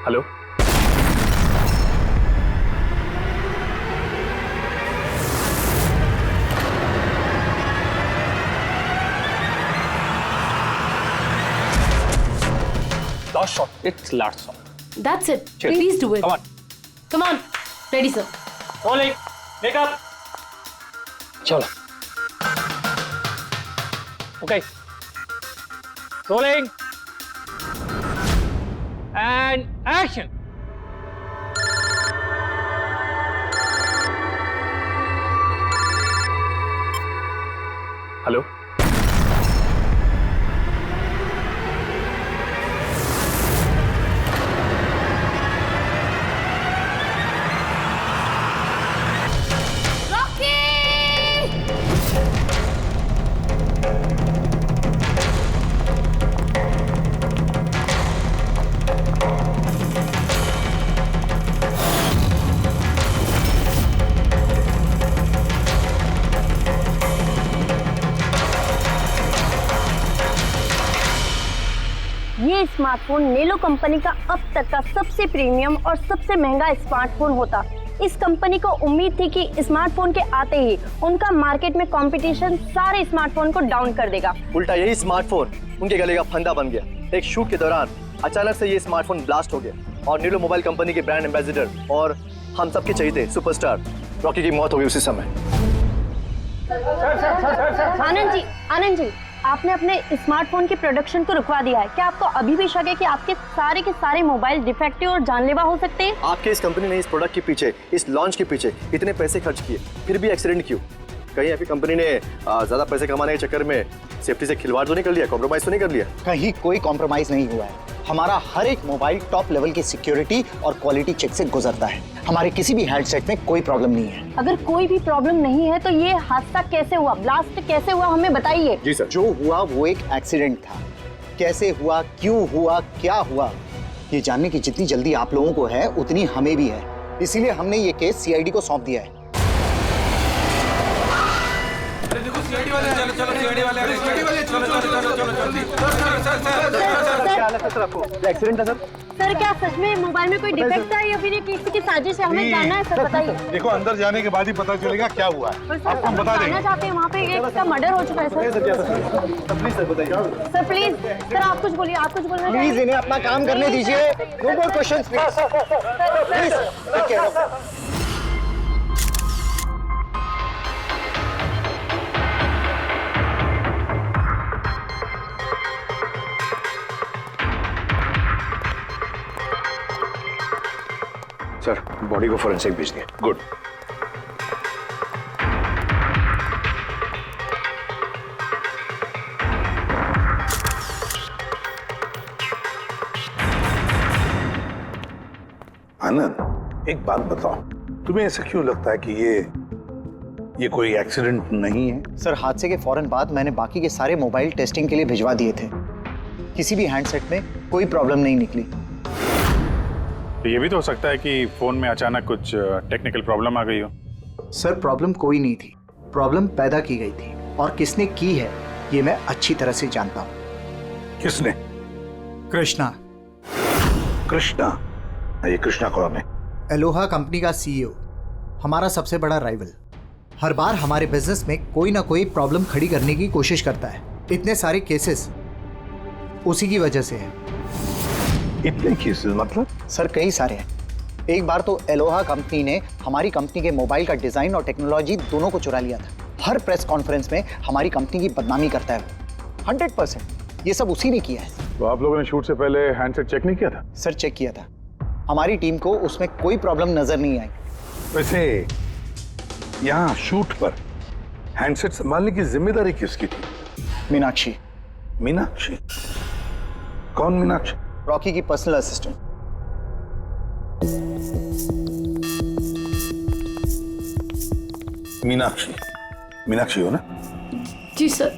Hello, last shot. It's last shot. That's it. Cheers. Please do it. Come on. Come on. Ready, sir. Rolling. Make up. चलो. Okay. Rolling. And action. Hello, ये smartphone नेलो company का अब तक का सबसे premium और सबसे महंगा स्मार्टफोन होता। इस कंपनी को उम्मीद थी कि स्मार्टफोन के आते ही उनका मार्केट में कंपटीशन सारे स्मार्टफोन को डाउन कर देगा। उल्टा यही स्मार्टफोन उनके गले का फंदा बन गया। एक शूट के दौरान अचानक से ये स्मार्टफोन ब्लास्ट हो गया और नेलो मोबाइल कंपनी के ब्रांड एम्बेसडर और हम सबके चहेते सुपरस्टार रॉकी की मौत हो गई उसी समय। आनंद जी, आपने अपने स्मार्टफोन की प्रोडक्शन को रुकवा दिया है। क्या आपको अभी भी शक है कि आपके सारे के सारे मोबाइल डिफेक्टिव और जानलेवा हो सकते हैं? आपके इस कंपनी ने इस प्रोडक्ट के पीछे, इस लॉन्च के पीछे इतने पैसे खर्च किए, फिर भी एक्सीडेंट क्यों? कहीं आपकी कंपनी ने ज्यादा पैसे कमाने के चक्कर में सेफ्टी से खिलवाड़ तो नहीं कर लिया, कॉम्प्रोमाइज तो नहीं कर लिया? कहीं कोई कॉम्प्रोमाइज नहीं हुआ है। हमारा हर एक मोबाइल टॉप लेवल की सिक्योरिटी और क्वालिटी चेक से गुजरता है। हमारे किसी भी हैंडसेट में कोई प्रॉब्लम नहीं है। अगर कोई भी प्रॉब्लम नहीं है तो ये हादसा कैसे हुआ, ब्लास्ट कैसे हुआ, हमें बताइए। जी सर। जो हुआ वो एक एक्सीडेंट था। कैसे हुआ, क्यों हुआ, क्या हुआ, ये जानने की जितनी जल्दी आप लोगों को है उतनी हमें भी है। इसीलिए हमने ये केस सीआईडी को सौंप दिया है। एक्सीडेंट था सर? सर क्या सच में मोबाइल में कोई डिफेक्ट था या फिर ये किसी की साजिश है? हमें जानना है सर, बताइए। देखो अंदर जाने के बाद ही पता चलेगा क्या हुआ है। आपको हम बता देंगे। जानना चाहते हैं, वहाँ पे एक का मर्डर हो चुका है सर। प्लीज सर बताइए। सर प्लीज, सर आप कुछ बोलिए, आप कुछ बोलना प्लीज चाहिए। इन्हें अपना काम करने दीजिए। No more questions please. Take care of. Sir body को फोरेंसिक भेज दिया। गुड। आनंद एक बात बताओ, तुम्हें ऐसा क्यों लगता है कि ये कोई एक्सीडेंट नहीं है? सर हादसे के फौरन बाद मैंने बाकी के सारे मोबाइल टेस्टिंग के लिए भिजवा दिए थे। किसी भी हैंडसेट में कोई प्रॉब्लम नहीं निकली। तो ये भी तो हो सकता है कि फोन में अचानक कुछ टेक्निकल प्रॉब्लम आ गई हो। सर प्रॉब्लम कोई नहीं थी, प्रॉब्लम पैदा की गई थी और किसने की है ये मैं अच्छी तरह से जानता हूँ। किसने? कृष्णा। कृष्णा? ये कृष्णा कौन है? एलोहा कंपनी का सीईओ, हमारा सबसे बड़ा राइवल। हर बार हमारे बिजनेस में कोई ना कोई प्रॉब्लम खड़ी करने की कोशिश करता है। इतने सारे केसेस उसी की वजह से है। इतने केसेस मतलब? सर कई सारे हैं। एक बार तो एलोहा कंपनी ने हमारी कंपनी के मोबाइल का डिजाइन और टेक्नोलॉजी दोनों को चुरा लिया था। हर प्रेस कॉन्फ्रेंस में हमारी कंपनी की बदनामी करता है। 100% ये सब उसी ने किया है। तो आप लोगों ने शूट से पहले हैंडसेट चेक नहीं किया था? सर चेक किया था, हमारी टीम को उसमें कोई प्रॉब्लम नजर नहीं आई। वैसे यहाँ शूट पर हैंडसेट संभालने की जिम्मेदारी किसकी थी? मीनाक्षी। मीनाक्षी? कौन मीनाक्षी? रॉकी की पर्सनल असिस्टेंट। मीनाक्षी? मीनाक्षी हो ना? जी सर।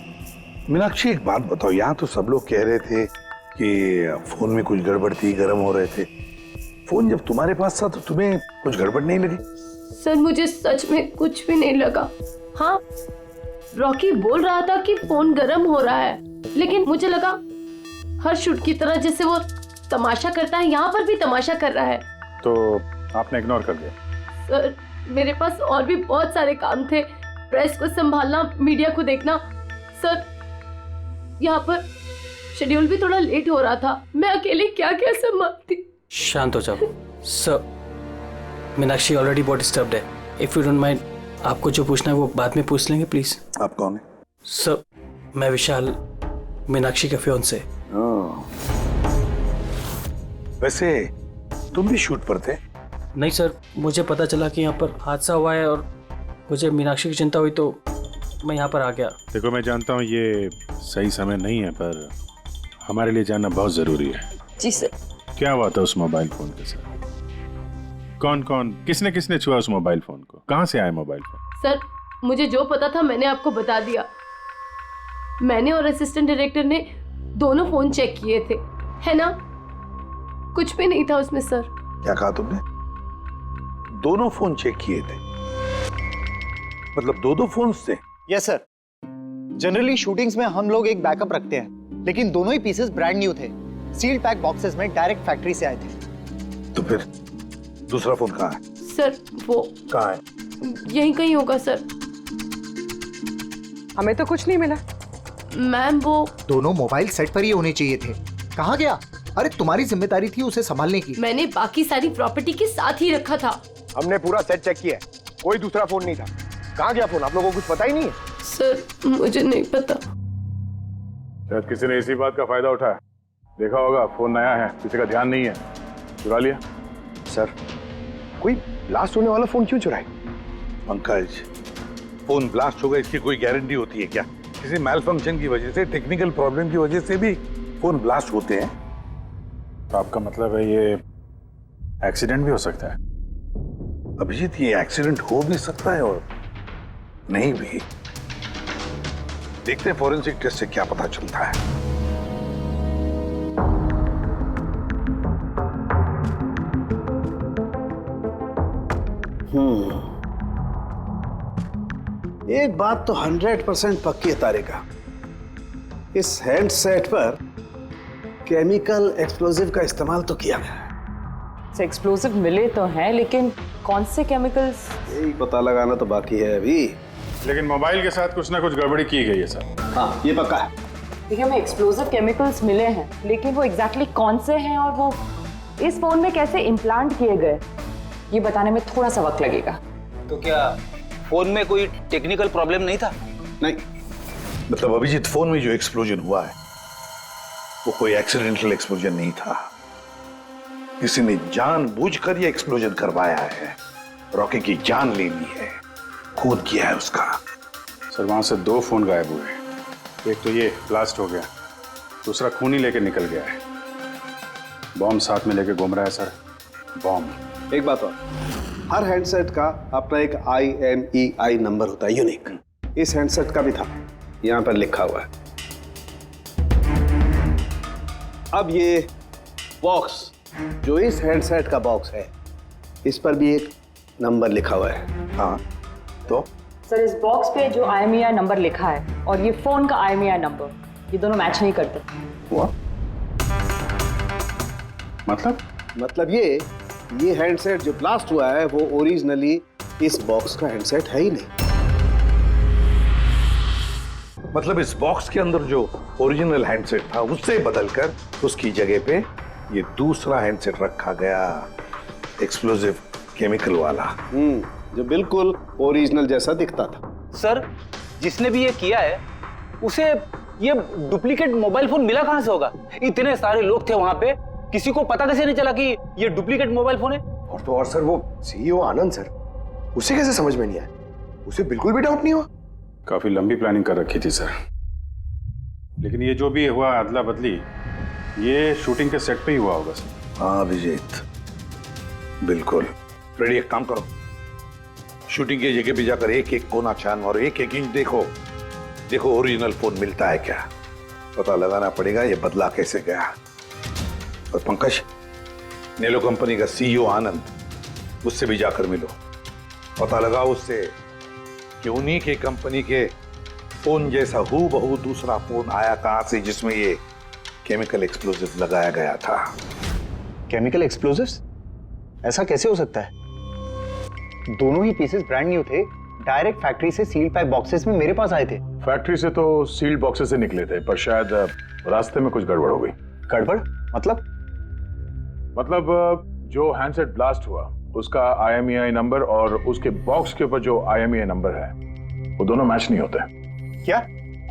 मीनाक्षी एक बात बताओ, यहाँ तो सब लोग कह रहे थे कि फोन में कुछ गड़बड़ थी, गर्म हो रहे थे। फोन जब तुम्हारे पास था तो तुम्हें कुछ गड़बड़ नहीं लगी? सर मुझे सच में कुछ भी नहीं लगा। हाँ, रॉकी बोल रहा था कि फोन गर्म हो रहा है, लेकिन मुझे लगा हर शूट की तरह जैसे वो तमाशा करता है, यहाँ पर भी तमाशा कर रहा है। तो आपने इग्नोर कर दिया? सर मेरे पास और भी बहुत सारे काम थे, प्रेस को संभालना, मीडिया को देखना। सर यहाँ पर शेड्यूल भी थोड़ा लेट हो रहा था, मैं अकेले क्या क्या संभालती। शांत हो जाओ सर। मीनाक्षी ऑलरेडी बहुत डिस्टर्ब्ड है। इफ यू डोंट माइंड, आपको जो पूछना है वो बाद में पूछ लेंगे प्लीज। आप कौन है? सर मैं विशाल, मीनाक्षी का फियांसे। वैसे तुम भी शूट पर थे? नहीं सर, मुझे पता चला कि यहाँ पर हादसा हुआ है और मुझे मीनाक्षी की चिंता हुई तो मैं यहाँ पर आ गया। देखो मैं जानता हूँ ये सही समय नहीं है, पर हमारे लिए जानना बहुत जरूरी है। जी सर। क्या हुआ था उस मोबाइल फोन के साथ? कौन कौन, किसने किसने छुआ उस मोबाइल फोन को? कहाँ से आया मोबाइल फोन? सर मुझे जो पता था मैंने आपको बता दिया। मैंने और असिस्टेंट डायरेक्टर ने दोनों फोन चेक किए थे, है ना? कुछ भी नहीं था उसमें सर। क्या कहा तुमने? दोनों फोन चेक किए थे? मतलब दो फोन थे? Yes sir. जनरली शूटिंग्स में हम लोग एक बैकअप रखते हैं, लेकिन दोनों ही पीसेस ब्रांड न्यू थे, सील्ड पैक बॉक्सेस में डायरेक्ट फैक्ट्री से आए थे। तो फिर दूसरा फोन कहाँ है? सर वो कहाँ है? यहीं कहीं होगा सर। हमें तो कुछ नहीं मिला। मैम वो दोनों मोबाइल सेट पर ही होने चाहिए थे। कहाँ गया? अरे तुम्हारी जिम्मेदारी थी उसे संभालने की। मैंने बाकी सारी प्रॉपर्टी के साथ ही रखा था। हमने पूरा सेट चेक किया, कोई दूसरा फोन नहीं था। कहाँ गया फोन? आप लोगों को कुछ पता ही नहीं है? सर मुझे नहीं पता। शायद किसी ने इसी बात का फायदा उठाया। देखा होगा फोन नया है, किसी का ध्यान नहीं है, चुरा लिया। सर कोई ब्लास्ट होने वाला फोन क्यों चुराए? पंकज, फोन ब्लास्ट होगा इसकी कोई गारंटी होती है क्या? किसी मैल फंक्शन की वजह से, टेक्निकल प्रॉब्लम की वजह से भी फोन ब्लास्ट होते हैं। तो आपका मतलब है ये एक्सीडेंट भी हो सकता है? अभिजीत, ये एक्सीडेंट हो भी सकता है और नहीं भी। देखते हैं फॉरेंसिक टेस्ट से क्या पता चलता है। एक बात तो 100% पक्की है तारिका, इस हैंडसेट पर केमिकल एक्सप्लोजिव का इस्तेमाल तो किया गया है। एक्सप्लोजिव मिले तो हैं, लेकिन कौन से केमिकल्स? यही पता लगाना तो बाकी है अभी। लेकिन मोबाइल के साथ कुछ ना कुछ गड़बड़ी की गई है सर। हाँ ये पक्का है। देखिए हमें एक्सप्लोजिव केमिकल्स मिले हैं, लेकिन वो एग्जैक्टली कौन से हैं और वो इस फोन में कैसे इम्प्लांट किए गए, ये बताने में थोड़ा सा वक्त लगेगा। तो क्या फोन में कोई टेक्निकल प्रॉब्लम नहीं था? नहीं, मतलब अभिजीत, फोन में जो एक्सप्लोजन हुआ है वो कोई एक्सीडेंटल एक्सप्लोजन नहीं था। किसी ने जानबूझकर ये एक्सप्लोजन करवाया है। रॉकी की जान लेनी है, खून किया है उसका। सर वहां से 2 फोन गायब हुए। एक तो ये ब्लास्ट हो गया, दूसरा खून ही लेके निकल गया है। बॉम्ब साथ में लेके घूम रहा है सर, बॉम्ब। एक बात और, हर हैंडसेट का अपना एक IMEI नंबर होता है, यूनिक। इस हैंडसेट का भी था, यहां पर लिखा हुआ है। अब ये बॉक्स जो इस हैंडसेट का बॉक्स है, इस पर भी एक नंबर लिखा हुआ है। हाँ तो सर इस बॉक्स पे जो IMEI नंबर लिखा है और ये फोन का IMEI नंबर, ये दोनों मैच नहीं करते। हुआ? मतलब ये हैंडसेट जो ब्लास्ट हुआ है वो ओरिजिनली इस बॉक्स का हैंडसेट है ही नहीं। मतलब इस बॉक्स के अंदर जो ओरिजिनल हैंडसेट था उससे बदलकर उसकी जगह पे ये दूसरा हैंडसेट रखा गया, एक्सप्लोजिव केमिकल वाला। जो बिल्कुल ओरिजिनल जैसा दिखता था। सर जिसने भी ये किया है उसे ये डुप्लीकेट मोबाइल फोन मिला कहां से होगा? इतने सारे लोग थे वहां पे, किसी को पता कैसे नहीं चला कि ये डुप्लीकेट मोबाइल फोन है? और तो और सर वो CEO आनंद सर, उसे कैसे समझ में नहीं आया? उसे बिल्कुल भी डाउट नहीं हुआ? काफी लंबी प्लानिंग कर रखी थी सर। लेकिन ये जो भी हुआ अदला बदली, ये शूटिंग के सेट पे ही हुआ होगा सर। हाँ अभिजीत, बिल्कुल। रेडी, एक काम करो, शूटिंग की जगह पे जाकर एक एक कोना छान और एक एक इंच देखो ओरिजिनल फोन मिलता है क्या। पता लगाना पड़ेगा ये बदला कैसे गया। और पंकज, नेलो कंपनी का CEO आनंद, उससे भी जाकर मिलो, पता लगाओ उससे कि उन्हीं के कंपनी के फोन जैसा हूबहू दूसरा फोन आया कहां से जिसमें ये केमिकल एक्सप्लोजिव लगाया गया था। Chemical explosives? ऐसा कैसे हो सकता है? दोनों ही पीसेस ब्रांड न्यू थे, डायरेक्ट फैक्ट्री से सील्ड पैक बॉक्सेस में मेरे पास आए थे। फैक्ट्री से तो सील्ड बॉक्सेस से निकले थे, पर शायद रास्ते में कुछ गड़बड़ हो गई। गड़बड़ मतलब? जो हैंडसेट ब्लास्ट हुआ उसका IMEI नंबर और उसके बॉक्स के ऊपर जो IMEI नंबर है वो दोनों मैच नहीं होते। क्या?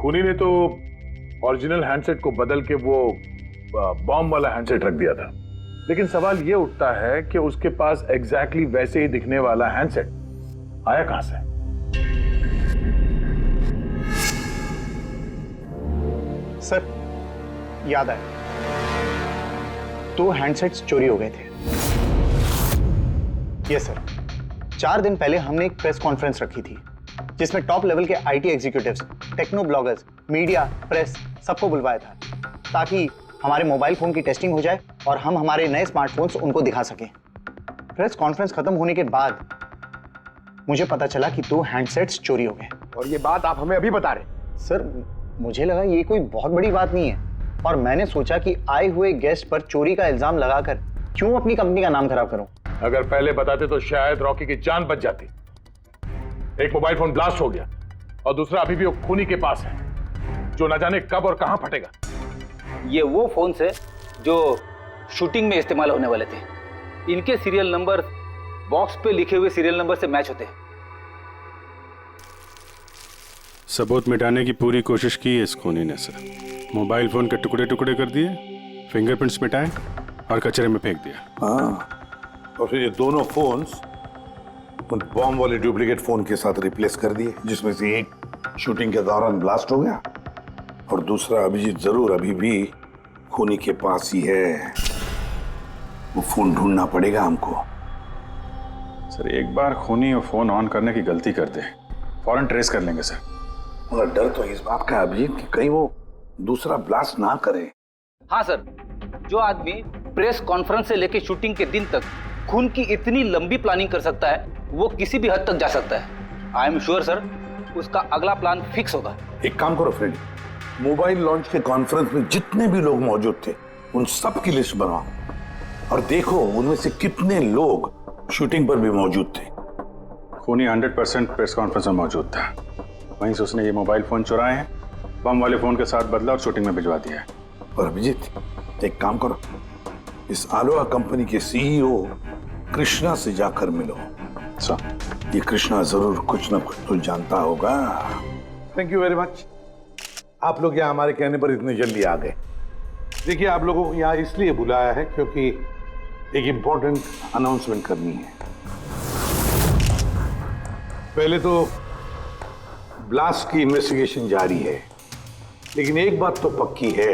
खूनी ने तो ओरिजिनल हैंडसेट को बदल के वो बॉम्ब वाला हैंडसेट रख दिया था, लेकिन सवाल ये उठता है कि उसके पास एग्जैक्टली वैसे ही दिखने वाला हैंडसेट आया कहां से? सर याद आया, 2 हैंडसेट्स चोरी हो गए थे। यस सर, 4 दिन पहले हमने एक प्रेस कॉन्फ्रेंस रखी थी जिसमें टॉप लेवल के IT executives, techno bloggers, media, press सबको बुलवाया था ताकि हमारे मोबाइल फोन की टेस्टिंग हो जाए और हम हमारे नए स्मार्टफोन्स उनको दिखा सकें। प्रेस कॉन्फ्रेंस खत्म होने के बाद मुझे पता चला कि 2 हैंडसेट्स चोरी हो गए। और ये बात आप हमें अभी बता रहे? सर मुझे लगा ये कोई बहुत बड़ी बात नहीं है और मैंने सोचा कि आए हुए गेस्ट पर चोरी का इल्जाम लगाकर क्यों अपनी कंपनी का नाम खराब करूं। अगर पहले बताते तो शायद रॉकी की जान बच जाती। एक मोबाइल फोन ब्लास्ट हो गया और दूसरा अभी भी वो खूनी के पास है जो न जाने कब और कहां फटेगा। ये वो फोन है जो शूटिंग में इस्तेमाल होने वाले थे। इनके सीरियल नंबर बॉक्स पे लिखे हुए सीरियल नंबर से मैच होते हैं। सबूत मिटाने की पूरी कोशिश की है इस खूनी ने सर। मोबाइल फोन के टुकड़े टुकड़े कर दिए, फिंगरप्रिंट्स मिटाए और कचरे में फेंक दिया। हाँ, और फिर ये दोनों फोन्स उन बॉम्ब वाले डुप्लीकेट फोन के साथ रिप्लेस कर दिए, जिसमें से एक शूटिंग के दौरान ब्लास्ट हो गया और दूसरा अभिजीत जरूर अभी भी खूनी के पास ही है। वो फोन ढूंढना पड़ेगा हमको। सर एक बार खूनी वो फोन ऑन करने की गलती कर दे, फौरन ट्रेस कर लेंगे सर। मगर डर तो इस बात का अभिजीत कि कहीं वो दूसरा ब्लास्ट ना करे। हाँ सर, जो आदमी प्रेस कॉन्फ्रेंस से लेकर शूटिंग के दिन तक खून की इतनी लंबी प्लानिंग कर सकता है वो किसी भी हद तक जा सकता है। आई एम श्योर सर उसका अगला प्लान फिक्स होगा। एक काम करो फ्रेडी, मोबाइल लॉन्च के कॉन्फ्रेंस में जितने भी लोग मौजूद थे उन सब की लिस्ट बनवाओ और देखो उनमें से कितने लोग शूटिंग पर भी मौजूद थे। खूनी 100% प्रेस कॉन्फ्रेंस में मौजूद था, वहीं से उसने ये मोबाइल फोन चुराए हैं, बम वाले फोन के साथ बदला और शूटिंग में भिजवा दिया है। और अभिजीत एक काम करो, इस आलोहा कंपनी के CEO कृष्णा से जाकर मिलो। सर ये कृष्णा जरूर कुछ ना कुछ तो जानता होगा। Thank you very much. आप लोग यहाँ हमारे कहने पर इतने जल्दी आ गए। देखिए आप लोगों को यहाँ इसलिए बुलाया है क्योंकि एक इंपॉर्टेंट अनाउंसमेंट करनी है। पहले तो ब्लास्ट की इन्वेस्टिगेशन जारी है, लेकिन एक बात तो पक्की है,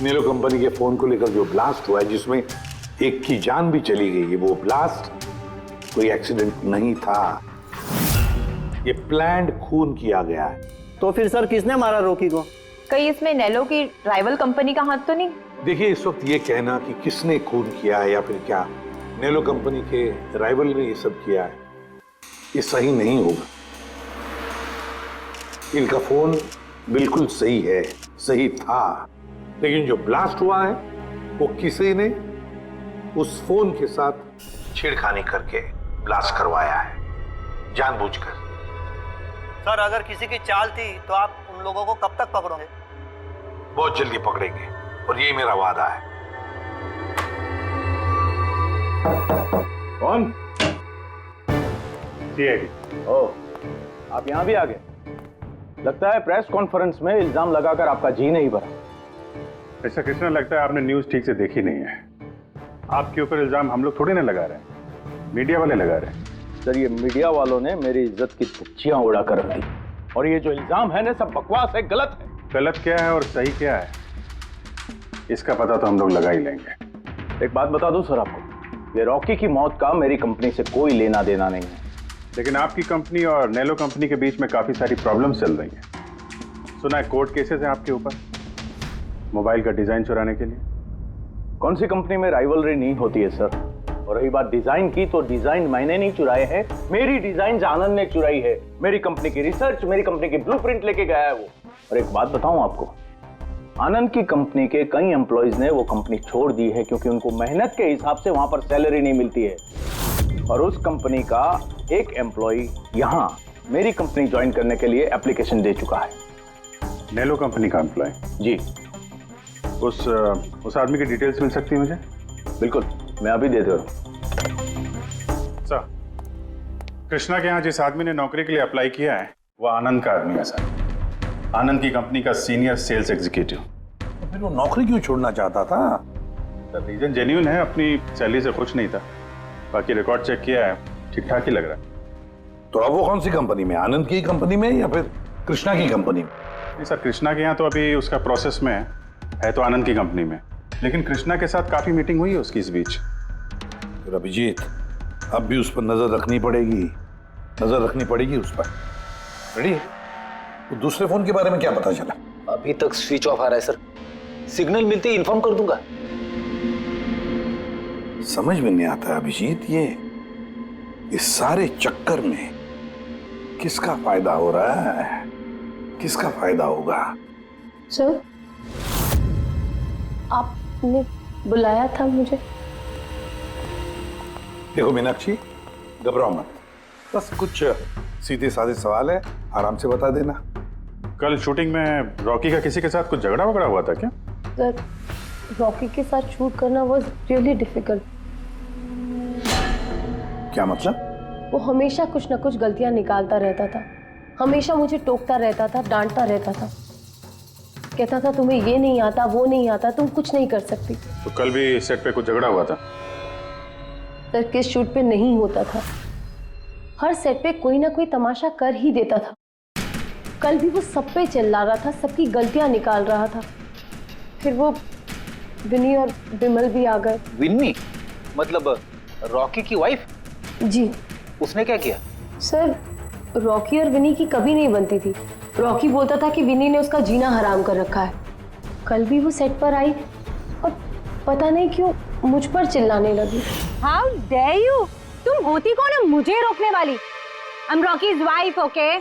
नेलो कंपनी के फोन को लेकर जो ब्लास्ट हुआ है जिसमें एक की जान भी चली गई है, वो ब्लास्ट कोई एक्सीडेंट नहीं था, ये प्लान्ड खून किया गया है। तो फिर सर किसने मारा रॉकी को? कहीं इसमें नेलो की राइवल कंपनी का हाथ तो नहीं? देखिए इस वक्त ये कहना कि किसने खून किया है या फिर क्या नेलो कंपनी के राइवल ने ये सब किया है, ये सही नहीं होगा। इनका फोन बिल्कुल सही है, सही था, लेकिन जो ब्लास्ट हुआ है वो किसी ने उस फोन के साथ छेड़खानी करके ब्लास्ट करवाया है, जानबूझकर। सर अगर किसी की चाल थी तो आप उन लोगों को कब तक पकड़ोगे? बहुत जल्दी पकड़ेंगे और ये मेरा वादा है। कौन? CID। ओह, आप यहाँ भी आ गए। लगता है प्रेस कॉन्फ्रेंस में इल्जाम लगाकर आपका जी नहीं भरा। ऐसा कृष्णा लगता है आपने न्यूज ठीक से देखी नहीं है। आपके ऊपर इल्जाम हम लोग थोड़ी ना लगा रहे हैं, मीडिया वाले लगा रहे हैं। सर ये मीडिया वालों ने मेरी इज्जत की धज्जियां उड़ा कर रख दी और ये जो इल्जाम है ना सब बकवास है, गलत है। गलत क्या है और सही क्या है इसका पता तो हम लोग लगा ही लेंगे। एक बात बता दूं सर आपको, ये रॉकी की मौत का मेरी कंपनी से कोई लेना देना नहीं है। लेकिन आपकी कंपनी और नेलो कंपनी के बीच में काफी सारी प्रॉब्लम्स चल रही हैं। सुना है कोर्ट केसेस हैं आपके ऊपर मोबाइल का डिजाइन चुराने के लिए। कौन सी कंपनी में राइवलरी नहीं होती है सर। और रही बात डिजाइन की, तो डिजाइन मैंने नहीं चुराए हैं, मेरी डिजाइन आनंद ने चुराई है। मेरी कंपनी की रिसर्च, मेरी कंपनी की ब्लूप्रिंट लेके गया है वो। और एक बात बताऊं आपको, आनंद की कंपनी के कई एम्प्लॉयज ने वो कंपनी छोड़ दी है क्योंकि उनको मेहनत के हिसाब से वहां पर सैलरी नहीं मिलती है। और उस कंपनी का एक एम्प्लॉय यहाँ मेरी कंपनी ज्वाइन करने के लिए एप्लीकेशन दे चुका है। नेलो कंपनी का एम्प्लॉय? जी। उस आदमी की डिटेल्स मिल सकती है मुझे? बिल्कुल, मैं अभी दे दे रहा हूँ। सर, कृष्णा के यहाँ जिस आदमी ने नौकरी के लिए अप्लाई किया है वो आनंद का आदमी है सर। आनंद की कंपनी का सीनियर सेल्स एग्जीक्यूटिव। तो फिर वो नौकरी क्यों छोड़ना चाहता था? सर, रीजन जेन्युइन है, अपनी सैलरी से खुश नहीं था। बाकी रिकॉर्ड चेक किया है, ठीक ठाक ही लग रहा है। तो अब वो कौन सी कंपनी में? आनंद की कंपनी में या फिर कृष्णा की कंपनी में? नहीं सर, कृष्णा के यहाँ तो अभी उसका प्रोसेस में है तो आनंद की कंपनी में, लेकिन कृष्णा के साथ काफी मीटिंग हुई है उसकी इस बीच। फिर अभिजीत, अब भी उस पर नजर रखनी पड़ेगी, नजर रखनी पड़ेगी उस पर। रेडी? तो दूसरे फोन के बारे में क्या पता चला? अभी तक स्विच ऑफ आ रहा है सर, सिग्नल मिलते ही इन्फॉर्म कर दूंगा। समझ में नहीं आता अभिजीत, ये इस सारे चक्कर में किसका फायदा हो रहा है, किसका फायदा होगा? सर, आपने बुलाया था मुझे? देखो मीनाक्षी, घबराओ मत, बस कुछ सीधे साधे सवाल है, आराम से बता देना। कल शूटिंग में रॉकी का किसी के साथ कुछ झगड़ा वगड़ा हुआ था क्या? सर, रॉकी के साथ शूट करना वाज रियली डिफिकल्ट। क्या मतलब? वो हमेशा कुछ ना कुछ गलतियां निकालता रहता था, हमेशा मुझे टोकता रहता था, डांटता रहता था, कहता था तुम्हें ये नहीं आता, वो नहीं आता, तुम कुछ नहीं कर सकती। तो कल भी सेट पे कुछ झगड़ा हुआ था? सर, किस शूट पे नहीं होता था, हर सेट पे कोई ना कोई तमाशा कर ही देता था। कल भी वो सब पे चिल्ला रहा था, सबकी गलतियां निकाल रहा था। फिर वो विनी और विमल भी आ गए। विन्नी मतलब रॉकी की वाइफ? जी। उसने क्या किया? सर, रॉकी और विनी की कभी नहीं बनती थी। रॉकी बोलता था कि विनी ने उसका जीना हराम कर रखा है। कल भी वो सेट पर आई और पता नहीं क्यों मुझ पर चिल्लाने लगी। How dare you! तुम होती कौन है मुझे रोकने वाली? I am Rocky's wife, okay?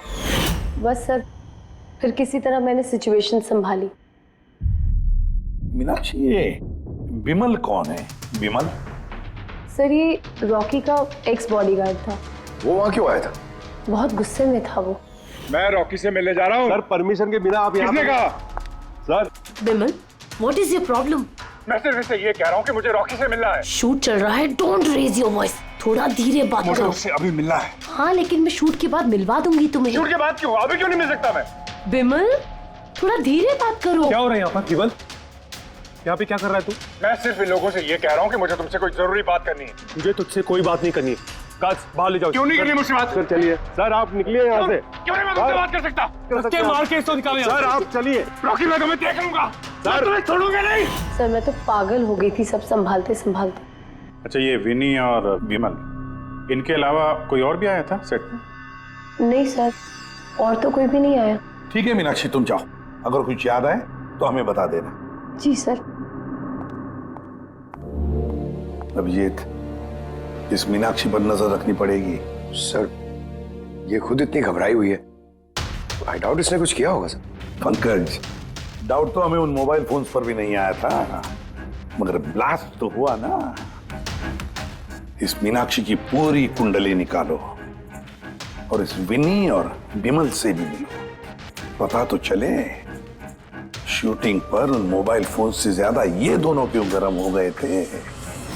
बस सर, फिर किसी तरह मैंने सिचुएशन संभाली। मीनाक्षी, ये विमल कौन है? विमल? सर, ये रॉकी का एक्स बॉडीगार्ड था। वो वहां क्यों आया था? बहुत गुस्से में था वो। मैं रॉकी से मिलने जा रहा हूँ। सर, परमिशन के बिना आप यहाँ? किसने कहा? Sir, Vimal, what is your problem? मैं सिर्फ इससे ये कह रहा हूँ कि मुझे रॉकी से मिलना है। शूट चल रहा है, डोंट रेज योर वॉइस, थोड़ा धीरे बात मुझे करो। उससे अभी मिलना है। हाँ, लेकिन मैं शूट के बाद मिलवा दूंगी तुम्हें। शूट के बाद क्यों? अभी क्यों नहीं मिल सकता मैं? विमल, थोड़ा धीरे बात करो। क्या हो रहा है यहाँ पर? विमल, यहाँ पे क्या कर रहा है तू? मैं सिर्फ इन लोगों से ये कह रहा हूँ कि मुझे तुमसे कोई जरूरी बात करनी है। मुझे तुझसे कोई बात नहीं करनी। काज, बाहर ले जाओ। क्यों नहीं करनी मुझसे बात? सर चलिए। सर आप निकलिए यहाँ से। क्यों नहीं मैं तुमसे बात कर सकता? मार के इसको निकालिए। सर आप चलिए। रॉकी, मैं तुम्हें देख लूंगा। सर तुम्हें छोड़ूंगा नहीं। सर, मैं तो पागल हो गई थी सब संभालते संभालते। अच्छा, ये विनी और विमल, इनके अलावा कोई और भी आया था सेट पे? नहीं सर, और तो कोई भी नहीं आया। ठीक है मीनाक्षी, तुम जाओ, अगर कुछ याद आए तो हमें बता देना। जी सर। अभिजीत, इस मीनाक्षी पर नजर रखनी पड़ेगी। सर, ये खुद इतनी घबराई हुई है, आई डाउट इसने कुछ किया होगा। सर पंकज, डाउट तो हमें उन मोबाइल फोन्स पर भी नहीं आया था, मगर ब्लास्ट तो हुआ ना। इस मीनाक्षी की पूरी कुंडली निकालो और इस विनी और विमल से भी मिलो, पता तो चले शूटिंग पर उन मोबाइल फोन से ज्यादा ये दोनों क्यों गर्म हो गए थे।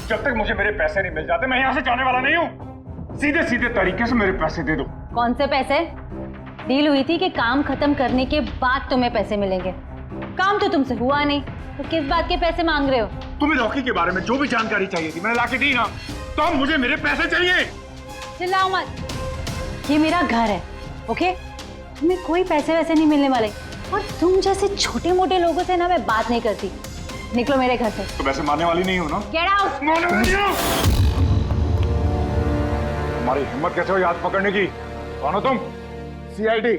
जब तक मुझे मेरे पैसे नहीं मिल जाते मैं यहाँ से जाने वाला नहीं हूँ। सीधे सीधे तरीके से मेरे पैसे दे दो। कौन से पैसे? डील हुई थी कि काम खत्म करने के बाद तुम्हें पैसे मिलेंगे। काम तो तुमसे हुआ नहीं, तो किस बात के पैसे मांग रहे हो? तुम्हें रॉकी के बारे में जो भी जानकारी चाहिए थी मैंने लाके दी ना, तो अब मुझे मेरे पैसे चाहिए। चिल्लाओ मत, ये मेरा घर है, ओके? तुम्हें कोई पैसे वैसे नहीं मिलने वाले, और तुम जैसे छोटे मोटे लोगों से ना मैं बात नहीं करती। निकलो मेरे घर से। तो वैसे मारने वाली नहीं हो ना? Get out. मारने वाली नहीं हो। तुम्हारी हिम्मत कैसे हुई हाथ पकड़ने की? कौन हो तुम? सीआईडी।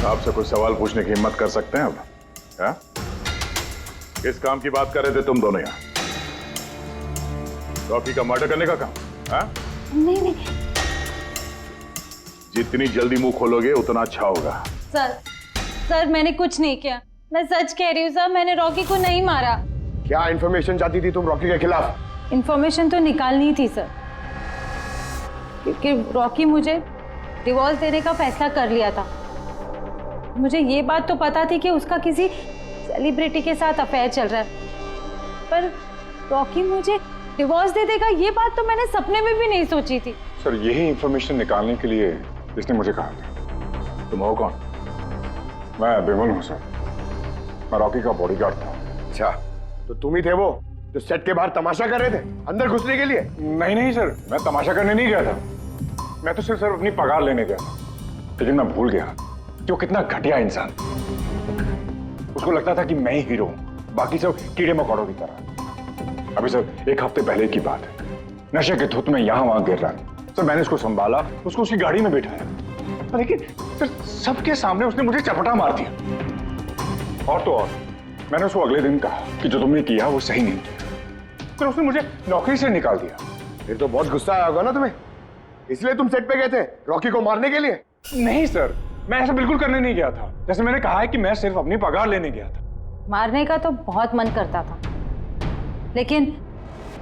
आपसे कोई सवाल पूछने की हिम्मत कर सकते हैं अब? क्या? किस काम की बात कर रहे थे तुम दोनों यहाँ? रॉकी का मर्डर करने का काम? हाँ? नहीं नहीं जितनी जल्दी मुंह खोलोगे उतना अच्छा होगा। सर, सर मैंने कुछ नहीं किया, मैं सच कह रही हूँ सर, मैंने रॉकी को नहीं मारा। क्या इन्फॉर्मेशन चाहती थी तुम रॉकी के खिलाफ? इन्फॉर्मेशन तो निकालनी थी सर, क्योंकि रॉकी मुझे डिवोर्स देने का फैसला कर लिया था। मुझे ये बात तो पता थी कि उसका किसी सेलिब्रिटी के साथ अफेयर चल रहा है, पर रॉकी मुझे डिवोर्स दे देगा ये बात तो मैंने सपने में भी नहीं सोची थी। सर यही इंफॉर्मेशन निकालने के लिए इसने मुझे कहा था। तुम हो कौन? मैं बिमल हूँ सर, मैं रॉकी का बॉडीगार्ड था। अच्छा, तो तुम ही थे वो जो सेट के बाहर तमाशा कर रहे थे अंदर घुसने के लिए? नहीं नहीं सर, मैं तमाशा करने नहीं गया था, मैं तो सिर्फ अपनी पगार लेने गया था। लेकिन मैं भूल गया कि वो कितना घटिया इंसान। उसको लगता था कि मैं ही हीरो हूँ, बाकी सब कीड़े मकोड़ों की तरह। अभी सर 1 हफ्ते पहले की बात है, नशे के धुत में यहाँ वहां गिर रहा है। सर मैंने उसको संभाला, उसको उसकी गाड़ी में बिठाया, लेकिन सर सबके सामने उसने मुझे चपटा मार दिया। और तो और मैंने उसको अगले दिन कहा कि जो तुमने किया वो सही नहीं किया, फिर उसने मुझे नौकरी से निकाल दिया। फिर तो बहुत गुस्सा आया होगा ना तुम्हें, इसलिए तुम सेट पे गए थे रॉकी को मारने के लिए? नहीं सर, मैं ऐसा बिल्कुल करने नहीं गया था। जैसे मैंने कहा है कि मैं सिर्फ अपनी पगार लेने गया था। मारने का तो बहुत मन करता था, लेकिन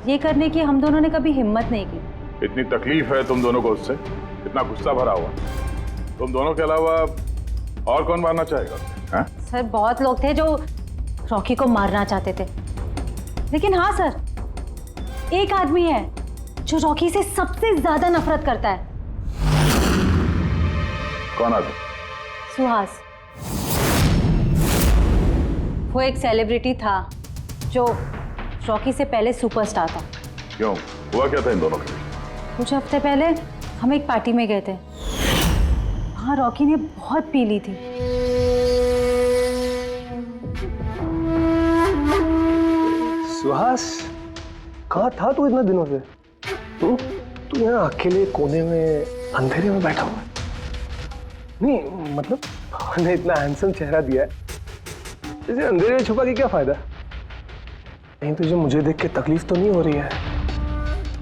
ये करने की हम दोनों ने कभी हिम्मत नहीं की। इतनी तकलीफ है तुम दोनों को उससे, इतना गुस्सा भरा हुआ, तुम दोनों के अलावा और कौन मारना चाहेगा? हाँ? सर बहुत लोग थे जो रॉकी को मारना चाहते थे, लेकिन हाँ सर, एक आदमी है जो रॉकी से सबसे ज्यादा नफरत करता है। कौन आदमी? सुहास। वो एक सेलिब्रिटी था जो रॉकी से पहले सुपरस्टार था। क्यों, हुआ क्या था इन दोनों के बीच? कुछ हफ्ते पहले हम एक पार्टी में गए थे, वहां रॉकी ने बहुत पी ली थी। सुहास, कहाँ था तू इतने दिनों से? तू यहाँ अकेले कोने में अंधेरे में बैठा हुआ है? नहीं मतलब ने इतना हैंडसम चेहरा दिया है, इसे अंधेरे में छुपा के क्या फायदा? नहीं तुझे मुझे देख के तकलीफ तो नहीं हो रही है?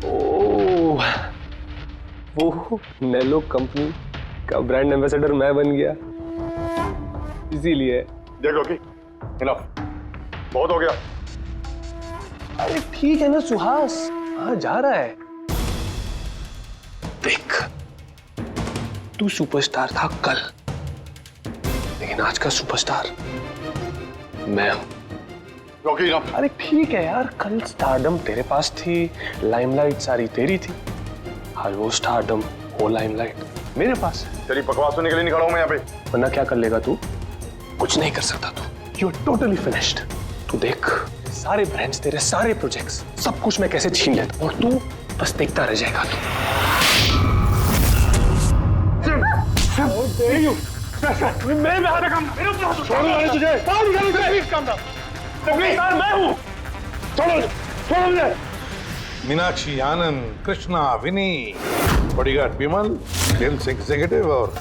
ओह, वो नेलो कंपनी का ब्रांड एम्बेसडर मैं बन गया, इसीलिए। देख रॉकी, इनफ, बहुत हो गया। अरे ठीक है ना सुहास, कहाँ जा रहा है? देख, तू सुपरस्टार था कल, लेकिन आज का सुपरस्टार मैं हूं। रॉकी ना। अरे ठीक है यार, कल स्टारडम तेरे पास थी, लाइमलाइट सारी तेरी थी, आज वो स्टारडम वो लाइमलाइट मेरे पास है। तेरी बकवास सुनने के लिए निकला हूं मैं यहाँ पे। वरना क्या कर लेगा तू? कुछ नहीं कर सकता तू, यू आर टोटली फिनिश्ड। तू देख, सारे ब्रांड्स, तेरे सारे प्रोजेक्ट्स, सब कुछ मैं कैसे छीन लेता हूं और तू बस देखता रह जाएगा। मीनाक्षी आनंद, कृष्णा, विनी, बॉडीगार्ड विमल, गेम्स एग्जीक्यूटिव और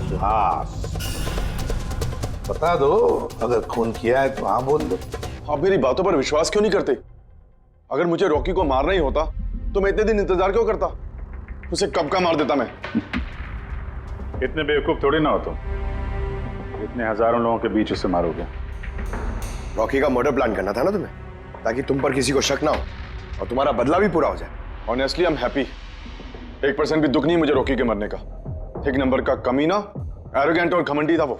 सुहास। बता दो, अगर खून किया है तो हाँ बोल दो। आप मेरी बातों पर विश्वास क्यों नहीं करते? अगर मुझे रॉकी को मारना ही होता तो मैं इतने दिन इंतजार क्यों करता? उसे कब का मार देता मैं। इतने बेवकूफ थोड़ी ना हो तुम, इतने हजारों लोगों के बीच उसे मारोगे। रॉकी का मर्डर प्लान करना था ना तुम्हें, ताकि तुम पर किसी को शक ना हो और तुम्हारा बदला भी पूरा हो जाए। Honestly I am happy. 1% भी दुख नहीं मुझे रॉकी के मरने का। 1 नंबर का कमीना, एरोगेंट और घमंडी था वो,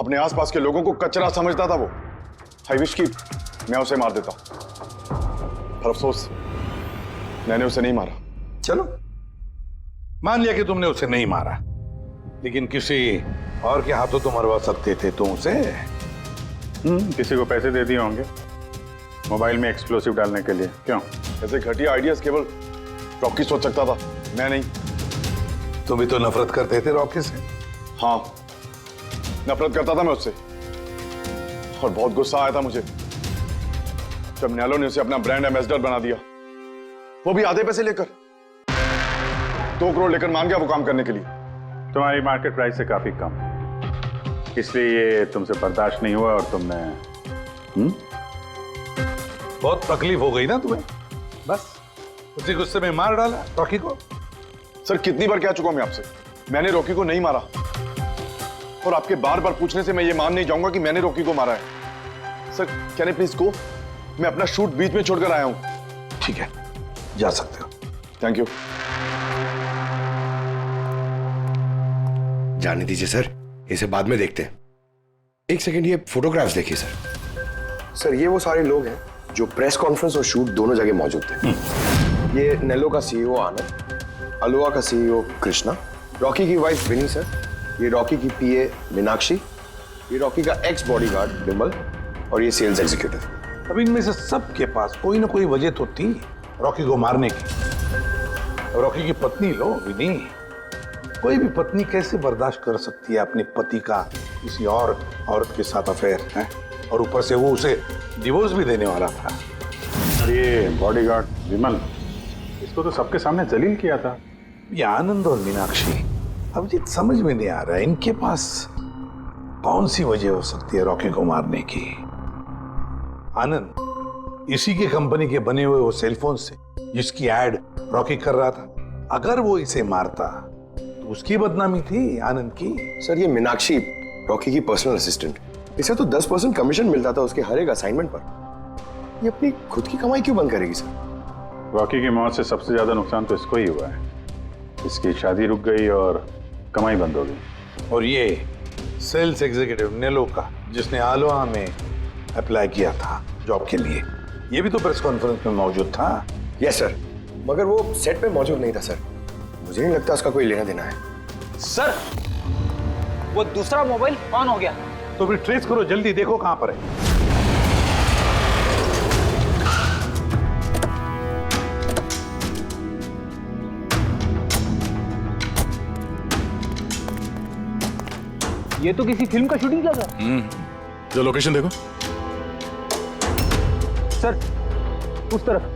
अपने आसपास के लोगों को कचरा समझता था वो। आई विश कि मैं उसे मार देता, पर अफसोस मैंने उसे नहीं मारा। चलो, मान लिया कि तुमने उसे नहीं मारा, लेकिन किसी और के हाथों तो मरवा सकते थे तुम उसे। किसी को पैसे दे दिए होंगे मोबाइल में एक्सप्लोसिव डालने के लिए। क्यों? ऐसे घटिया आइडियाज केवल रॉकी सोच सकता था, मैं नहीं। तुम भी तो नफरत करते थे रॉकी से। हाँ, नफरत करता था मैं उससे, और बहुत गुस्सा आया था मुझे जब नैलो ने उसे अपना ब्रांड एम्बेसडर बना दिया, वो भी आधे पैसे लेकर। 2 करोड़ लेकर मान गया वो काम करने के लिए। तुम्हारी मार्केट प्राइस से काफी कम, इसलिए ये तुमसे बर्दाश्त नहीं हुआ और तुमने बहुत तकलीफ हो गई ना तुम्हें, बस उसी गुस्से में मार डाला रॉकी को। सर कितनी बार कह चुका हूं मैं आपसे, मैंने रॉकी को नहीं मारा। और आपके बार बार पूछने से मैं ये मान नहीं जाऊंगा कि मैंने रॉकी को मारा है। Sir can I please go? मैं अपना शूट बीच में छोड़कर आया हूं। ठीक है, जा सकते हो। Thank you. जाने दीजिए सर, इसे बाद में देखते हैं। एक सेकंड, ये फोटोग्राफ्स देखिए सर। सर ये वो सारे लोग हैं जो प्रेस कॉन्फ्रेंस और शूट दोनों जगह मौजूद थे। ये नेलो का सीईओ आनंद, अलोहा का सीईओ कृष्णा, रॉकी की वाइफ विनी सर, ये रॉकी की पीए मीनाक्षी, ये रॉकी का एक्स बॉडीगार्ड विमल और ये सेल्स एग्जीक्यूटिव। अब इनमें से सबके पास कोई ना कोई वजह तो थी रॉकी को मारने की। रॉकी की पत्नी लो विनी, कोई भी पत्नी कैसे बर्दाश्त कर सकती है अपने पति का किसी और औरत के साथ अफेयर है, और ऊपर से वो उसे डिवोर्स भी देने वाला था। अरे बॉडीगार्ड विमल, इसको तो सबके सामने जलील किया था। ये आनंद और मीनाक्षी, अब ये समझ में नहीं आ रहा है इनके पास कौन सी वजह हो सकती है रॉकी को मारने की। आनंद इसी के कंपनी के बने हुए वो सेलफोन से जिसकी एड रॉकी कर रहा था, अगर वो इसे मारता तो उसकी बदनामी थी आनंद की। सर ये मीनाक्षी रॉकी की पर्सनल असिस्टेंट, इसे तो 10% कमीशन मिलता था उसके हर एक असाइनमेंट पर। ये अपनी खुद की कमाई क्यों बंद करेगी सर? रॉकी की मौत से सबसे ज्यादा नुकसान तो इसको ही हुआ है। इसकी शादी रुक गई और कमाई बंद हो गई। और ये सेल्स एग्जीक्यूटिव नेलो का, जिसने आलोहा में अप्लाई किया था जॉब के लिए, ये भी तो प्रेस कॉन्फ्रेंस में मौजूद था। यस सर, मगर वो सेट पे मौजूद नहीं था सर। मुझे नहीं लगता उसका कोई लेना देना है। सर वो दूसरा मोबाइल ऑन हो गया। तो फिर ट्रेस करो, जल्दी देखो कहां पर है। ये तो किसी फिल्म का शूटिंग लगा। जो लोकेशन देखो सर, उस तरफ।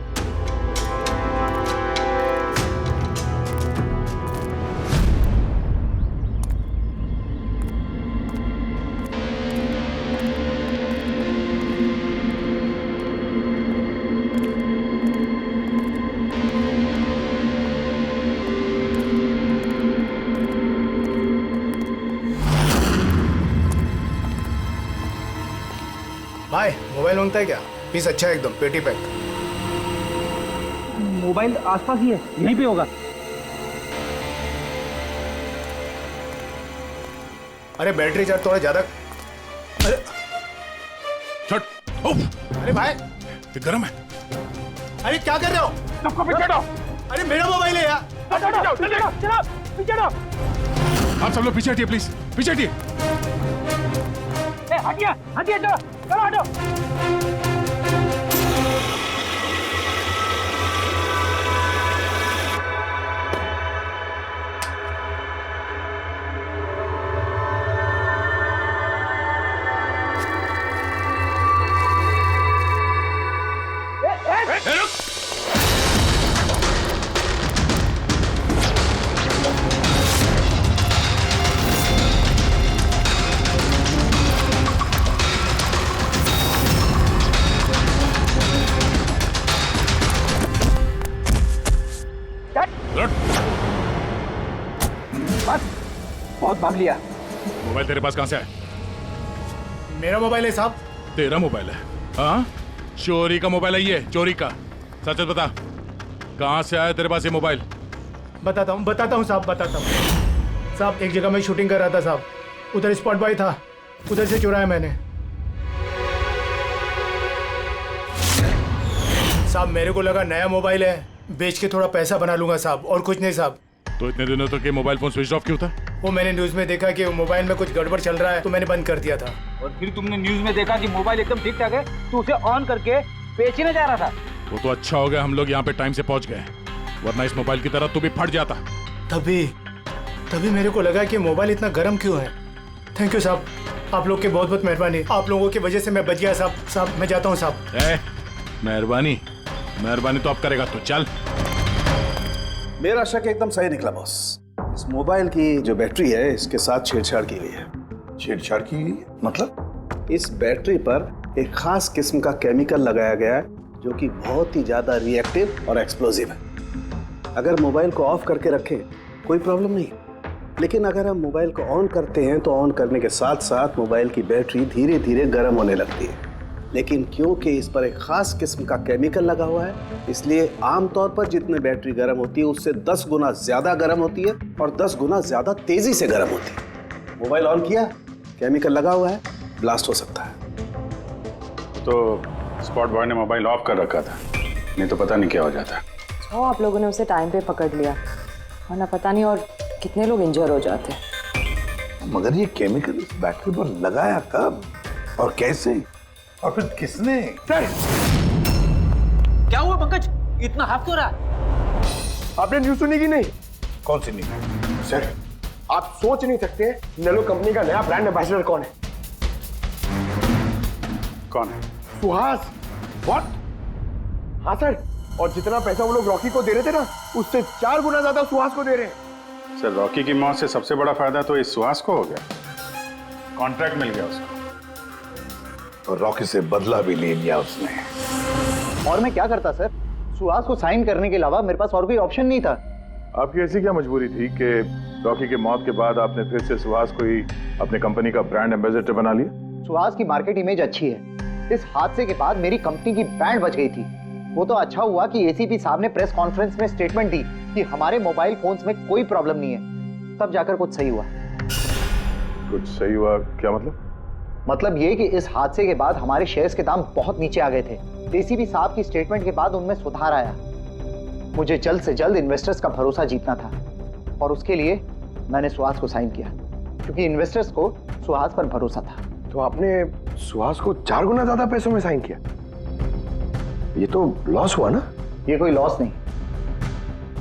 भाई मोबाइल मांगता है क्या? पीस अच्छा है एकदम, पेटी पैक। मोबाइल आसपास ही है, यहीं पे होगा। अरे बैटरी चार्ज थोड़ा ज्यादा। अरे छट। अरे भाई ये गर्म है। अरे क्या कर रहे हो? सबको पीछे हटो। अरे मेरा मोबाइल है यार। आप सब लोग पीछे हटिए प्लीज, पीछे हटिए। हटिया हटिया, चलो चलो हटो। बहुत भाग लिया। मोबाइल तेरे पास कहां से आया? मेरा मोबाइल है साहब। तेरा मोबाइल है? हाँ, चोरी का मोबाइल है ये, चोरी का। सच सच बता, कहां से आया तेरे पास ये मोबाइल? बताता हूँ साहब, बताता हूँ साहब। एक जगह मैं शूटिंग कर रहा था साहब, उधर स्पॉट बॉय था, उधर से चुराया मैंने साहब। मेरे को लगा नया मोबाइल है, बेच के थोड़ा पैसा बना लूंगा साहब, और कुछ नहीं साहब। तो इतने दिनों तक ये मोबाइल फोन स्विच ऑफ क्यों था? वो मैंने न्यूज में देखा कि मोबाइल में कुछ गड़बड़ चल रहा है, तो मैंने बंद कर दिया था। और फिर तुमने न्यूज में देखा कि मोबाइल एकदम ठीक ठाक है, तो उसे ऑन करके बेचने जा रहा था। वो तो अच्छा हो गया हम लोग यहाँ पे टाइम से पहुंच गए, वरना इस मोबाइल की तरह तू भी फट जाता। तभी मेरे को लगा कि मोबाइल इतना गर्म क्यों है। थैंक यू साहब, आप लोग के बहुत बहुत मेहरबानी। आप लोगों की वजह से मैं बच गया साहब। साहब मैं जाता हूँ साहब। मेहरबानी मेहरबानी तो अब करेगा तो चल। मेरा शक एकदम सही निकला बॉस। इस मोबाइल की जो बैटरी है, इसके साथ छेड़छाड़ की गई है। छेड़छाड़ की गई मतलब इस बैटरी पर एक खास किस्म का केमिकल लगाया गया है, जो कि बहुत ही ज्यादा रिएक्टिव और एक्सप्लोजिव है। अगर मोबाइल को ऑफ करके रखें कोई प्रॉब्लम नहीं, लेकिन अगर हम मोबाइल को ऑन करते हैं तो ऑन करने के साथ साथ मोबाइल की बैटरी धीरे धीरे गर्म होने लगती है। लेकिन क्योंकि इस पर एक खास किस्म का केमिकल लगा हुआ है, इसलिए आमतौर पर जितने बैटरी गर्म होती है उससे 10 गुना ज्यादा गर्म होती है और 10 गुना ज्यादा तेजी से गर्म होती है। मोबाइल ऑन किया, केमिकल लगा हुआ है, ब्लास्ट हो सकता है। तो स्पॉट बॉय ने मोबाइल ऑफ कर रखा था, नहीं तो पता नहीं क्या हो जाता। आप लोगों ने उसे टाइम पे पकड़ लिया, वरना पता नहीं और कितने लोग इंजर हो जाते। मगर ये केमिकल इस बैटरी पर लगाया कब और कैसे और फिर किसने? सर क्या हुआ पंकज, इतना हाफ क्यों रहा? आपने न्यूज सुनी कि नहीं? कौन सी न्यूज? सर आप सोच नहीं सकते नेलो कंपनी का नया ब्रांड एम्बेसडर कौन है? कौन है? सुहास। व्हाट? हाँ सर, और जितना पैसा वो लोग रॉकी को दे रहे थे ना, उससे 4 गुना ज्यादा सुहास को दे रहे हैं। सर रॉकी की मौत से सबसे बड़ा फायदा तो इस सुहास को हो गया, कॉन्ट्रैक्ट मिल गया उसको और रॉकी से बदला भी ले लिया उसने। और मैं क्या करता सर, सुहास को साइन करने के अलावा मेरे पास और कोई ऑप्शन नहीं था। आपकी ऐसी क्या मजबूरी थी कि रॉकी की मौत के बाद आपने फिर से सुहास को ही अपने कंपनी का ब्रांड एम्बेसडर बना लिया? सुहास की मार्केट इमेज अच्छी है, इस हादसे के बाद मेरी कंपनी की ब्रांड बच गई थी। वो तो अच्छा हुआ कि एसीपी साहब ने प्रेस कॉन्फ्रेंस में स्टेटमेंट दी कि हमारे मोबाइल फोन्स में कोई प्रॉब्लम नहीं है, तब जाकर कुछ सही हुआ। कुछ सही हुआ क्या मतलब? मतलब ये कि इस हादसे के बाद हमारे शेयर्स के दाम बहुत नीचे आ गए थे। एसीपी साहब की स्टेटमेंट के बाद उनमें सुधार आया। मुझे जल्द से जल्द इन्वेस्टर्स का भरोसा जीतना था और उसके लिए मैंने सुहास को साइन किया, क्योंकि इन्वेस्टर्स को सुहास पर भरोसा था। तो आपने सुहास को 4 गुना ज्यादा पैसों में साइन किया? ये तो लॉस हुआ ना? ये कोई लॉस नहीं,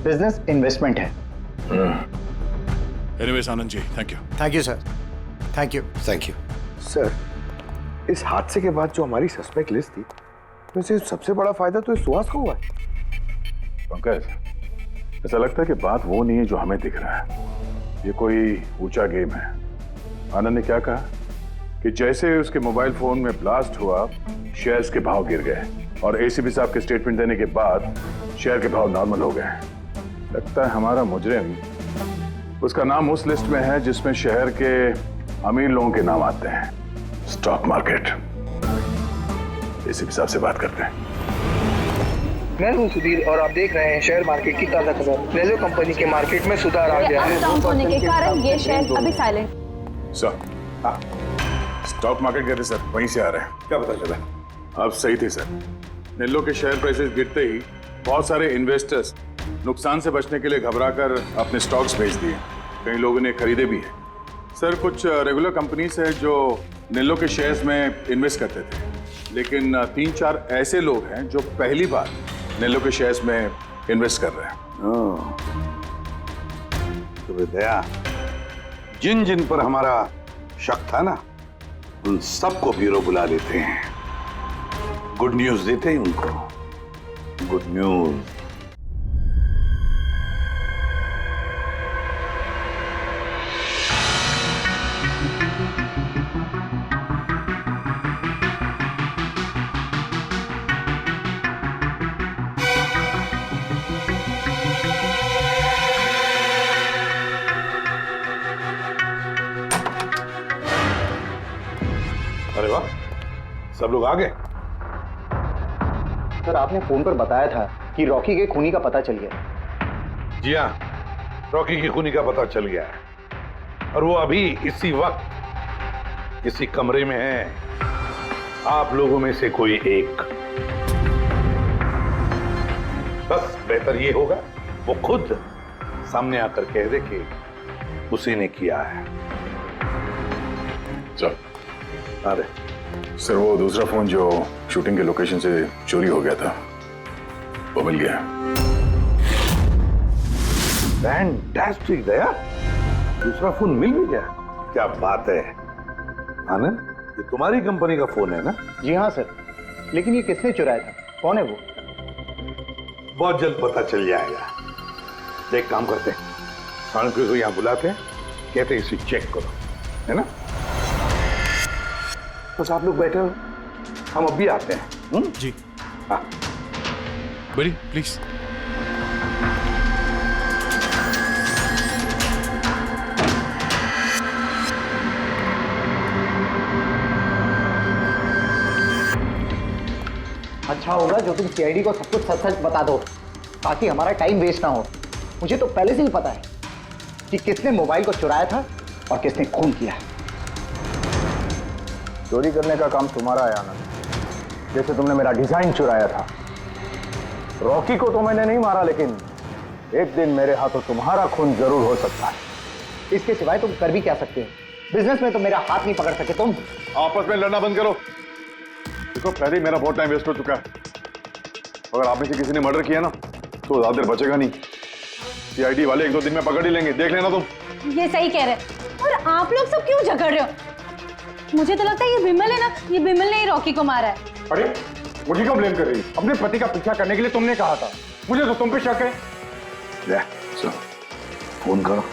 बिजनेस इन्वेस्टमेंट है। Anyways Anand ji, thank you. Thank you sir, thank you. Thank you sir. इस हादसे के बाद जो हमारी सस्पेक्ट लिस्ट थी, वैसे सबसे बड़ा फायदा तो इस सुहास को हुआ है। पंकज, ऐसा लगता है कि बात वो नहीं है जो हमें दिख रहा है, ये कोई ऊंचा गेम है। आनंद ने क्या कहा कि जैसे उसके मोबाइल फोन में ब्लास्ट हुआ, शेयर्स के भाव गिर गए और एसीपी साहब के स्टेटमेंट देने के बाद शेयर के भाव नॉर्मल हो गए। लगता है हमारा मुजरिम, उसका नाम उस लिस्ट में है जिसमें शहर के अमीर लोगों के नाम आते हैं, स्टॉक मार्केट। एसीपी साहब से बात करते हैं। मैं हूं सुधीर और आप देख रहे हैं शेयर मार्केट की ताजा खबर। नेलो कंपनी के मार्केट में सुधार आ गया है। डाउन होने के कारण ये शेयर अभी साइलेंट। सर, स्टॉक मार्केट गए थे सर, वहीं से आ रहे हैं। क्या पता चला? आप सही थे सर, नेलो के शेयर प्राइसेस गिरते ही बहुत सारे इन्वेस्टर्स नुकसान से बचने के लिए घबराकर अपने स्टॉक्स बेच दिए, कई लोगों ने खरीदे भी हैं। सर कुछ रेगुलर कंपनीज है जो नेलो के शेयर्स में इन्वेस्ट करते थे, लेकिन 3-4 ऐसे लोग हैं जो पहली बार नेलो के शेयर्स में इन्वेस्ट कर रहे हैं। तो दया, जिन जिन पर हमारा शक था ना, उन सबको ब्यूरो बुला लेते हैं, गुड न्यूज देते हैं उनको। Good news. अरे वाह, सब लोग आ गए। सर आपने फोन पर बताया था कि रॉकी के खूनी का पता चल गया। जी हाँ, रॉकी की खूनी का पता चल गया है और वो अभी इसी वक्त इसी कमरे में है। आप लोगों में से कोई एक, बस बेहतर ये होगा वो खुद सामने आकर कह दे कि उसी ने किया है। चल। अरे सर वो दूसरा फोन जो शूटिंग के लोकेशन से चोरी हो गया था, वो मिल गया। फैंटास्टिक दया, दूसरा फोन मिल भी गया, क्या बात है। आनंद, ये तुम्हारी कंपनी का फोन है ना? जी हाँ सर, लेकिन ये किसने चुराया था, कौन है वो? बहुत जल्द पता चल जाएगा। एक काम करते हैं, साणुके को यहाँ बुलाते हैं, कहते हैं इसे चेक करो, है ना? बस आप लोग बैठे हो, हम अभी आते हैं। जी हाँ बड़ी प्लीज। अच्छा होगा जो तुम सीआईडी को सब कुछ सच सच बता दो, ताकि हमारा टाइम वेस्ट ना हो। मुझे तो पहले से ही पता है कि किसने मोबाइल को चुराया था और किसने खून किया। चोरी करने का काम तुम्हारा है आनंद, जैसे तुमने मेरा डिजाइन चुराया था। रॉकी को तो मैंने नहीं मारा, लेकिन एक दिन मेरे हाथों तुम्हारा खून जरूर हो सकता है। इसके सिवाय तुम कर भी क्या सकते हो? बिजनेस में तो मेरा हाथ नहीं पकड़ सके तुम। आपस में लड़ना बंद करो। देखो पहले ही मेरा बहुत टाइम वेस्ट हो चुका है। अगर आप में से किसी ने मर्डर किया ना तो ज्यादा देर बचेगा नहीं। सीआईडी वाले 1-2 दिन में पकड़ ही लेंगे, देख लेना तुम। ये सही कह रहे हैं। और आप लोग सब क्यों झगड़ रहे हो? मुझे तो लगता है ये बिमल है ना, ये बिमल ने ही रॉकी को मारा है। अरे मुझे क्यों ब्लेम कर रही है? अपने पति का पीछा करने के लिए तुमने कहा था, मुझे तो तुम पे शक है। ले, चलो, फोन करो।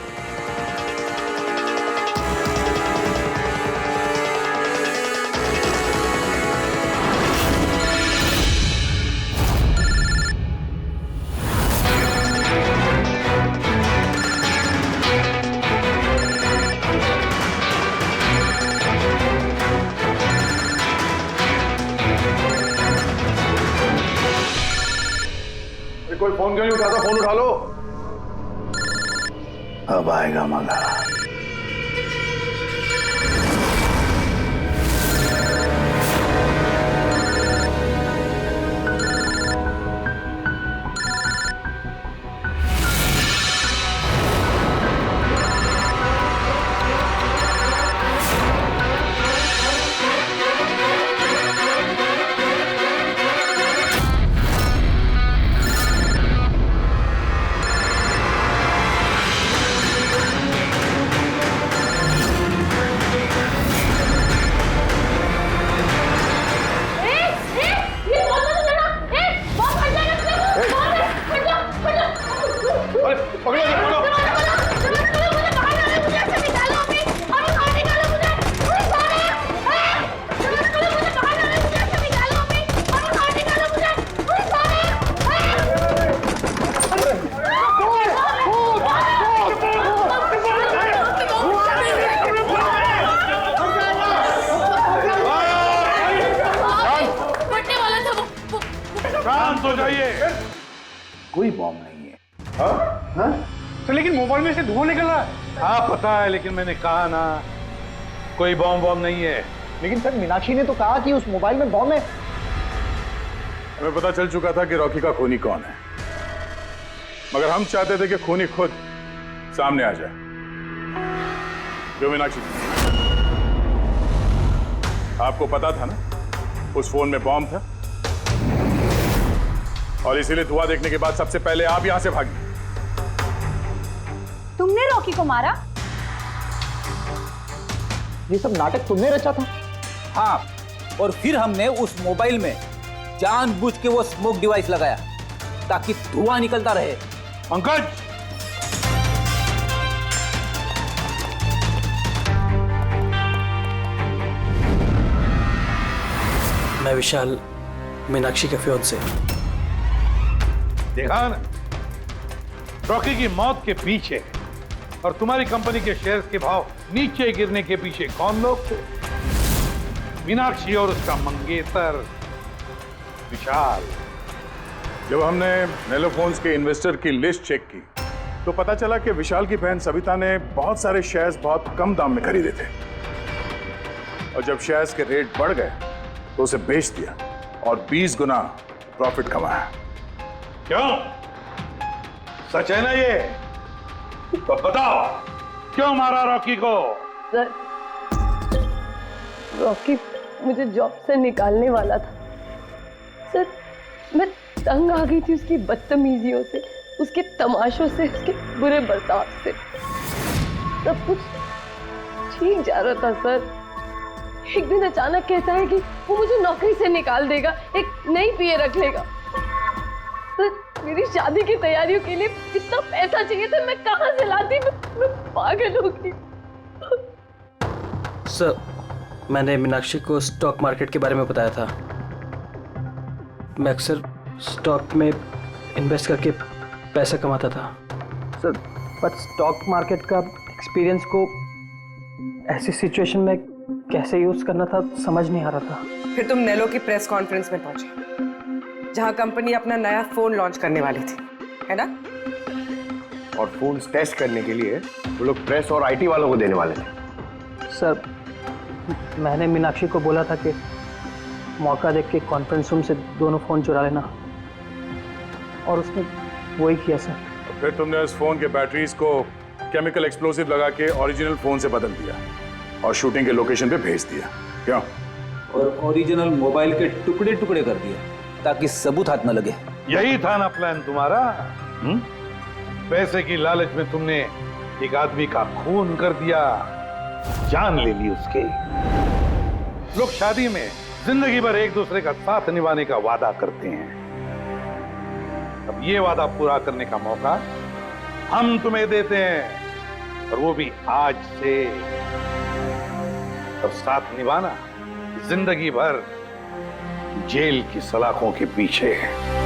कोई फोन क्यों नहीं उठाता? फोन उठा लो। अब आएगा मजा। शांत हो जाइए। कोई बॉम्ब नहीं है। हाँ? तो लेकिन मोबाइल में से धुआं निकल रहा है। हाँ पता है, लेकिन मैंने कहा ना कोई बॉम्ब नहीं है। लेकिन सर मीनाक्षी ने तो कहा कि उस मोबाइल में बॉम्ब है। हमें पता चल चुका था कि रॉकी का खूनी कौन है, मगर हम चाहते थे कि खूनी खुद सामने आ जाए। जो मीनाक्षी, आपको पता था ना उस फोन में बॉम्ब था, और इसीलिए धुआं देखने के बाद सबसे पहले आप यहां से भागी। तुमने रॉकी को मारा? ये सब नाटक तुमने रचा था? हाँ, और फिर हमने उस मोबाइल में जानबूझ के वो स्मोक डिवाइस लगाया ताकि धुआं निकलता रहे। पंकज, मैं विशाल, मीनाक्षी के फियांसे। देखा ना, रॉकी की मौत के पीछे और तुम्हारी कंपनी के शेयर्स के भाव नीचे गिरने के पीछे कौन लोग थे? मीनाक्षी और उसका मंगेतर विशाल। जब हमने नेलोफोन्स के इन्वेस्टर की लिस्ट चेक की तो पता चला कि विशाल की बहन सविता ने बहुत सारे शेयर्स बहुत कम दाम में खरीदे थे, और जब शेयर्स के रेट बढ़ गए तो उसे बेच दिया और 20 गुना प्रॉफिट कमाया। क्यों? सच है ना ये? तो बताओ क्यों मारा रॉकी को? सर, रॉकी मुझे जॉब से निकालने वाला था। सर, मैं तंग आ गई थी उसकी बदतमीजियों से, उसके तमाशों से, उसके बुरे बर्ताव से। सब कुछ ठीक जा रहा था सर। एक दिन अचानक कहता है कि वो मुझे नौकरी से निकाल देगा, एक नई पीए रख लेगा। सर, मेरी शादी की तैयारियों के लिए इतना पैसा चाहिए था, मैं कहां से लाती? मैं पागल हो गई। सर, मैंने मीनाक्षी को स्टॉक मार्केट के बारे में बताया था। मैं अक्सर स्टॉक में इन्वेस्ट करके पैसा कमाता था। सर, बट स्टॉक मार्केट का एक्सपीरियंस को ऐसी सिचुएशन में कैसे यूज करना था समझ नहीं आ रहा था। फिर तुम नेलो की प्रेस कॉन्फ्रेंस में पहुंचे। जहां कंपनी अपना नया फोन लॉन्च करने वाली थी, है ना? और फोन टेस्ट करने के लिए वो लोग प्रेस और आईटी वालों को देने वाले थे। सर मैंने मीनाक्षी को बोला था कि मौका देख के कॉन्फ्रेंस रूम से दोनों फ़ोन चुरा लेना, और उसने वही किया सर। फिर तुमने उस फोन के बैटरीज को केमिकल एक्सप्लोसिव लगा के ओरिजिनल फोन से बदल दिया और शूटिंग के लोकेशन पे भेज दिया, क्यों? और ओरिजिनल मोबाइल के टुकड़े टुकड़े कर दिए ताकि सबूत हाथ न लगे। यही था ना प्लान तुम्हारा? पैसे की लालच में तुमने एक आदमी का खून कर दिया, जान ले ली उसके। लोग शादी में जिंदगी भर एक दूसरे का साथ निभाने का वादा करते हैं। अब ये वादा पूरा करने का मौका हम तुम्हें देते हैं, और वो भी आज से। अब साथ निभाना जिंदगी भर जेल की सलाखों के पीछे है।